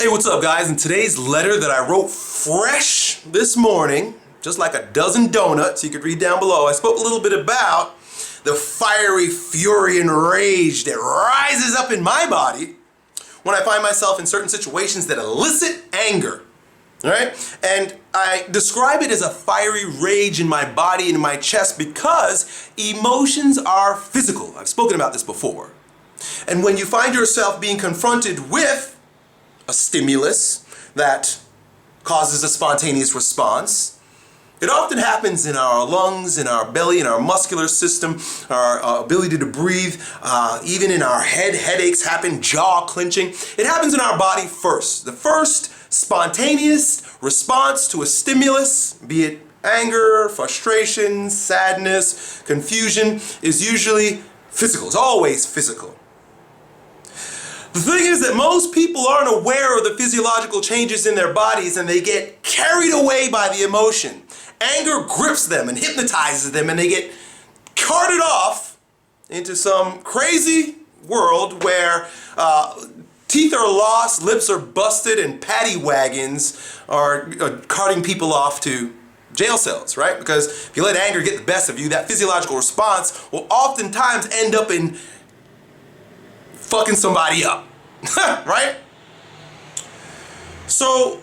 Hey, what's up, guys? In today's letter that I wrote fresh this morning, just like a dozen donuts, you could read down below, I spoke a little bit about the fiery fury and rage that rises up in my body when I find myself in certain situations that elicit anger. All right? And I describe it as a fiery rage in my body and in my chest because emotions are physical. I've spoken about this before. And when you find yourself being confronted with a stimulus that causes a spontaneous response, it often happens in our lungs, in our belly, in our muscular system, our ability to breathe, even in our head. Headaches happen, jaw clenching. It happens in our body first. The first spontaneous response to a stimulus, be it anger, frustration, sadness, confusion, is usually physical. It's always physical. The thing is that most people aren't aware of the physiological changes in their bodies and they get carried away by the emotion. Anger grips them and hypnotizes them and they get carted off into some crazy world where teeth are lost, lips are busted, and paddy wagons are carting people off to jail cells, right? Because if you let anger get the best of you, that physiological response will oftentimes end up in fucking somebody up, right? So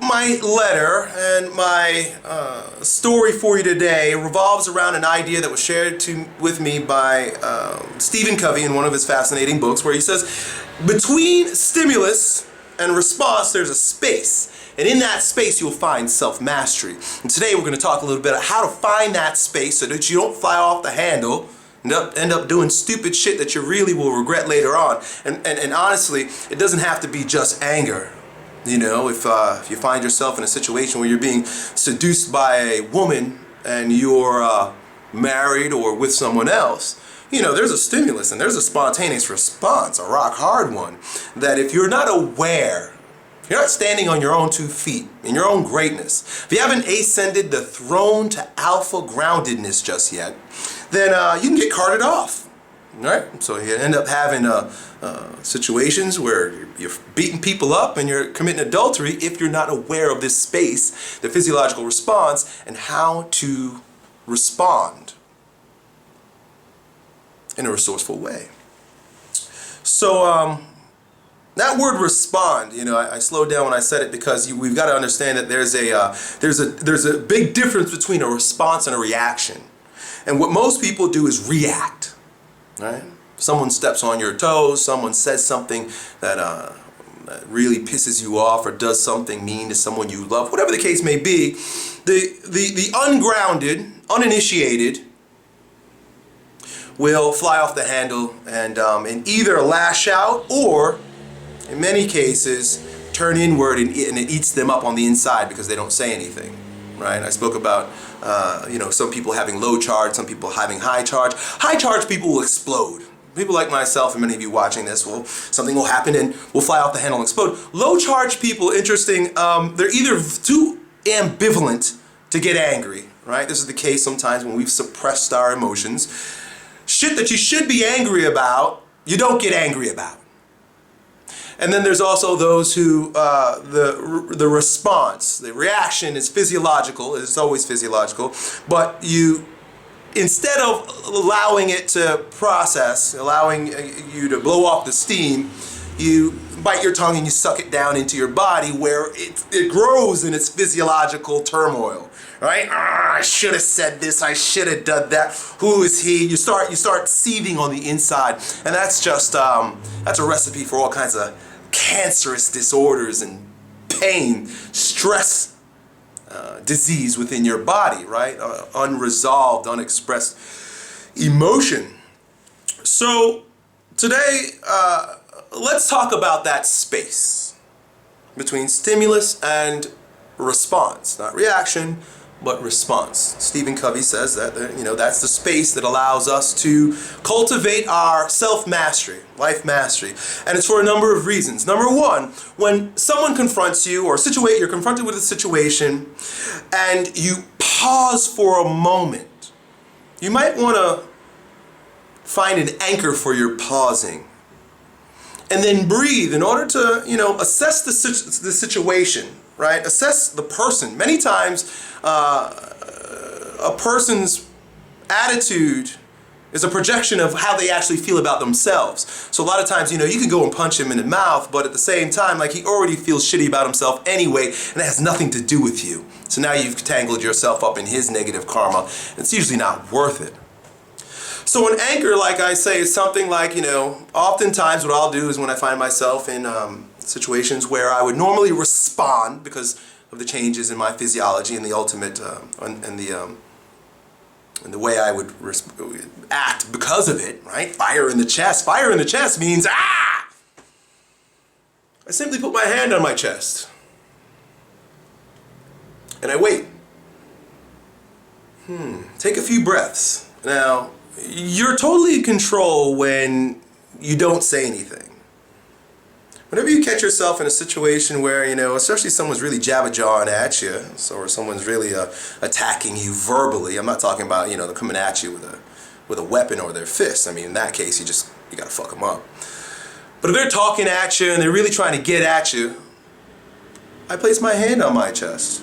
my letter and my story for you today revolves around an idea that was shared with me by Stephen Covey in one of his fascinating books, where he says between stimulus and response there's a space, and in that space you'll find self-mastery. And today we're going to talk a little bit about how to find that space so that you don't fly off the handle and end up doing stupid shit that you really will regret later on. And honestly, it doesn't have to be just anger. You know, if you find yourself in a situation where you're being seduced by a woman and you're married or with someone else, you know, there's a stimulus and there's a spontaneous response, a rock hard one, that if you're not aware, if you're not standing on your own 2 feet in your own greatness, if you haven't ascended the throne to alpha groundedness just yet, then you can get carted off, right? So you end up having situations where you're beating people up and you're committing adultery if you're not aware of this space, the physiological response, and how to respond in a resourceful way. So that word respond, you know, I slowed down when I said it because we've got to understand that there's a big difference between a response and a reaction. And what most people do is react, right? Someone steps on your toes, someone says something that really pisses you off or does something mean to someone you love, whatever the case may be, the ungrounded, uninitiated will fly off the handle and either lash out or, in many cases, turn inward and it eats them up on the inside because they don't say anything, right? I spoke about you know, some people having low charge, some people having high charge. High charge people will explode. People like myself and many of you watching this, something will happen and we'll fly off the handle and explode. Low charge people, interesting, they're either too ambivalent to get angry, right? This is the case sometimes when we've suppressed our emotions. Shit that you should be angry about, you don't get angry about. And then there's also those who, the response, the reaction is physiological, it's always physiological, but you, instead of allowing it to process, allowing you to blow off the steam, you bite your tongue and you suck it down into your body where it grows in its physiological turmoil, right? I should have said this, I should have done that, who is he? You start seething on the inside, and that's just, that's a recipe for all kinds of cancerous disorders and pain, stress, disease within your body, right? Unresolved, unexpressed emotion. So today, let's talk about that space between stimulus and response, not reaction, but response. Stephen Covey says that, you know, that's the space that allows us to cultivate our self-mastery, life mastery. And it's for a number of reasons. Number one, when someone confronts you or you're confronted with a situation and you pause for a moment, you might want to find an anchor for your pausing. and then breathe in order to, assess the situation, right? Assess the person. Many times, a person's attitude is a projection of how they actually feel about themselves. So a lot of times, you can go and punch him in the mouth, but at the same time, like, he already feels shitty about himself anyway, and it has nothing to do with you. So now you've tangled yourself up in his negative karma, and it's usually not worth it. So an anchor, like I say, is something like, oftentimes what I'll do is when I find myself in situations where I would normally respond because of the changes in my physiology and the ultimate, and the way I would act because of it, right? Fire in the chest. Fire in the chest means, ah! I simply put my hand on my chest. And I wait. Take a few breaths. Now, you're totally in control when you don't say anything. Whenever you catch yourself in a situation where, especially someone's really jabber-jawing at you, or someone's really attacking you verbally, I'm not talking about, they're coming at you with a weapon or their fist. I mean, in that case, you gotta fuck them up. But if they're talking at you and they're really trying to get at you, I place my hand on my chest.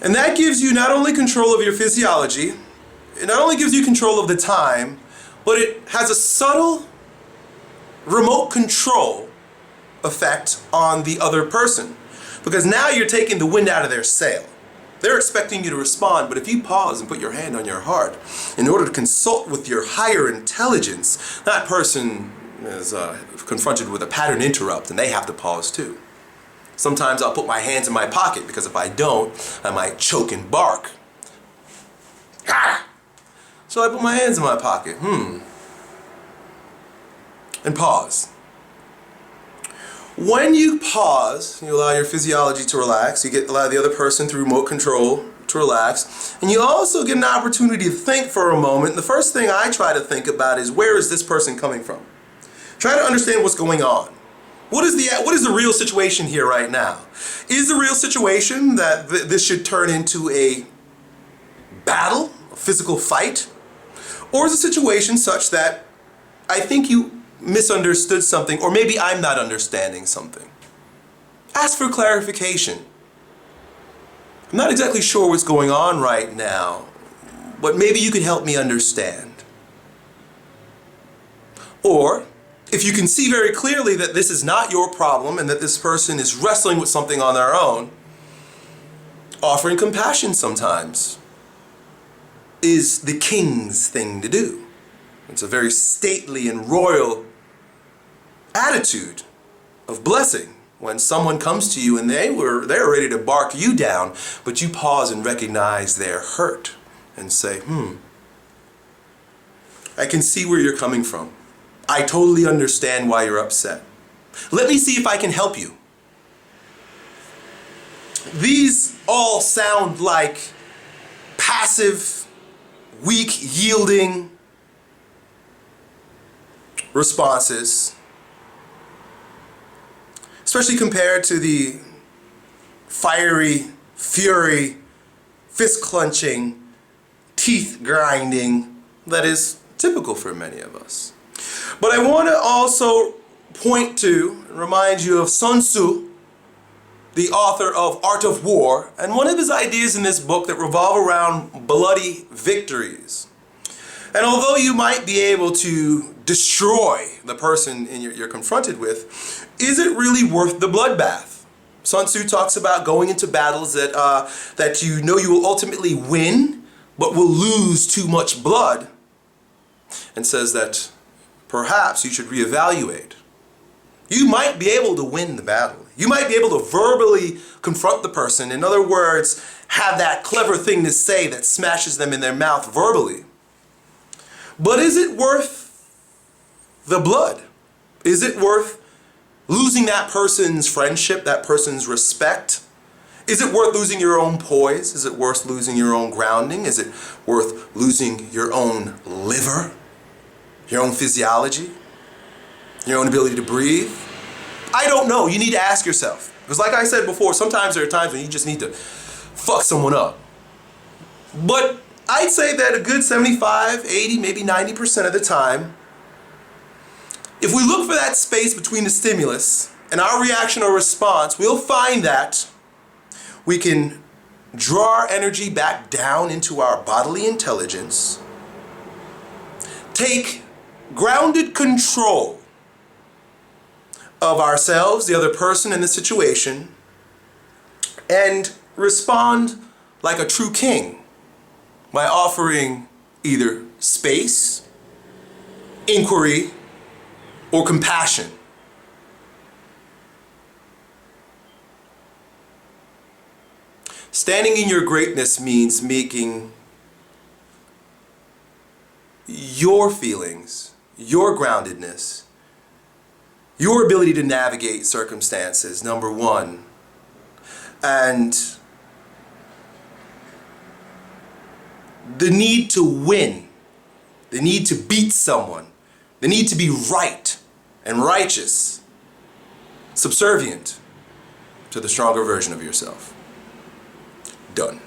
And that gives you not only control of your physiology, it not only gives you control of the time, but it has a subtle remote control effect on the other person, because now you're taking the wind out of their sail. They're expecting you to respond, but if you pause and put your hand on your heart in order to consult with your higher intelligence, that person is confronted with a pattern interrupt and they have to pause too. Sometimes I'll put my hands in my pocket because if I don't, I might choke and bark. So I put my hands in my pocket. And pause. When you pause, you allow your physiology to relax. You allow the other person through remote control to relax. And you also get an opportunity to think for a moment. The first thing I try to think about is, where is this person coming from? Try to understand what's going on. What is the real situation here right now? Is the real situation that this should turn into a battle, a physical fight? Or is the situation such that I think you misunderstood something, or maybe I'm not understanding something? Ask for clarification. I'm not exactly sure what's going on right now, but maybe you could help me understand. Or, if you can see very clearly that this is not your problem and that this person is wrestling with something on their own, offering compassion sometimes is the king's thing to do. It's a very stately and royal attitude of blessing when someone comes to you and they're ready to bark you down, but you pause and recognize their hurt and say, I can see where you're coming from. I totally understand why you're upset. Let me see if I can help you. These all sound like passive, weak, yielding responses, especially compared to the fiery, fury, fist clenching, teeth grinding that is typical for many of us. But I want to also point to and remind you of Sun Tzu, the author of Art of War, and one of his ideas in this book that revolve around bloody victories. And although you might be able to destroy the person you're confronted with, is it really worth the bloodbath? Sun Tzu talks about going into battles that you know you will ultimately win, but will lose too much blood, and says that perhaps you should reevaluate. You might be able to win the battle. You might be able to verbally confront the person. In other words, have that clever thing to say that smashes them in their mouth verbally. But is it worth the blood? Is it worth losing that person's friendship, that person's respect? Is it worth losing your own poise? Is it worth losing your own grounding? Is it worth losing your own liver? Your own physiology? Your own ability to breathe? I don't know. You need to ask yourself. Because like I said before, sometimes there are times when you just need to fuck someone up. But I'd say that a good 75, 80, maybe 90% of the time, If we look for that space between the stimulus and our reaction or response, we'll find that we can draw our energy back down into our bodily intelligence, take grounded control of ourselves, the other person in the situation, and respond like a true king by offering either space, inquiry, or compassion. Standing in your greatness means making your feelings, your groundedness, your ability to navigate circumstances, number one. And the need to win, the need to beat someone, the need to be right and righteous, subservient to the stronger version of yourself. Done.